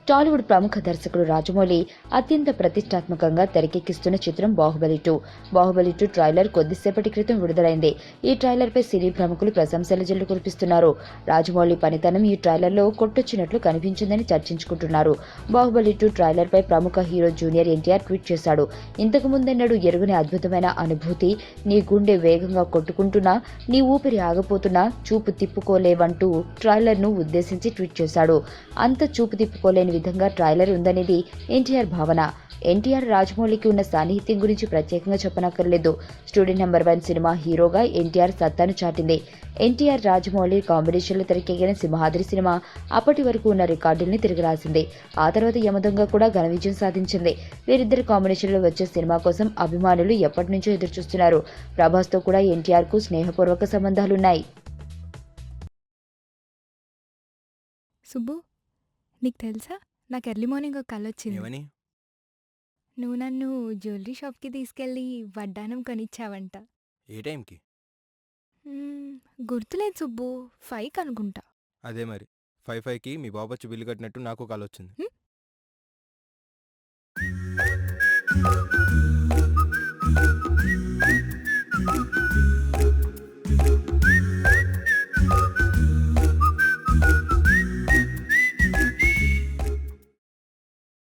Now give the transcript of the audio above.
టాలీవుడ్ ప్రముఖ దర్శకుడు రాజమౌళి అత్యంత ప్రతిష్టాత్మకంగా తెరకెక్కిస్తున్న చిత్రం బాహుబలి 2. బాహుబలి 2 ట్రైలర్ కొద్దిసేపటి క్రితం విడుదలైంది. ఈ ట్రైలర్పై సినీ ప్రముఖులు ప్రశంసల జల్లు కురిపిస్తున్నారు. రాజమౌళి పనితనం ఈ ట్రైలర్లో కొట్టొచ్చినట్లు కనిపించిందని చర్చించుకుంటున్నారు. బాహుబలి 2 ట్రైలర్పై ప్రముఖ హీరో జూనియర్ ఎన్టీఆర్ ట్వీట్ చేశాడు. ఇంతకు ముందెన్నడూ ఎరుగని అద్భుతమైన అనుభూతి, నీ గుండె వేగంగా కొట్టుకుంటున్నా, నీ ఊపిరి ఆగిపోతున్నా, చూపు తిప్పుకోలేవంటూ ట్రైలర్ను ఉద్దేశించి ట్వీట్ చేశాడు. అంత చూపు తిప్పుకోలేని విధంగా ట్రైలర్ ఉందనేది ఎన్టీఆర్ భావన. ఎన్టీఆర్ రాజమౌళికి ఉన్న సాన్నిహిత్యం గురించి ప్రత్యేకంగా చెప్పనక్కర్లేదు. స్టూడెంట్ నెంబర్ 1 సినిమా హీరోగా ఎన్టీఆర్ సత్తాను చాటింది. ఎన్టీఆర్ రాజమౌళి కాంబినేషన్లో తెరకెక్కిన సింహాద్రి సినిమా అప్పటి వరకు ఉన్న రికార్డుల్ని తిరగరాసింది. ఆ తర్వాత యమదొంగ కూడా ఘన విజయం సాధించింది. వీరిద్దరి కాంబినేషన్లో వచ్చే సినిమా కోసం అభిమానులు ఎప్పటి నుంచో ఎదురుచూస్తున్నారు. ప్రభాస్తో కూడా ఎన్టీఆర్కు స్నేహపూర్వక సంబంధాలున్నాయి. సుబ్బు, నీకు తెలుసా? నాకు ఎర్లీ మార్నింగ్ ఒక కల వచ్చింది. ఏమని? నువ్వు నన్ను జ్యువెలరీ షాప్కి తీసుకెళ్ళి వడ్డానం కొనిచ్చావంట. ఏ టైంకి? మ్మ్, గుర్తులేదు సుబ్బు, 5 అనుకుంటా. అదే మరి 5కి మీ బాబొచ్చి బిల్లు కట్టినట్టు నాకు కాల్ వచ్చింది.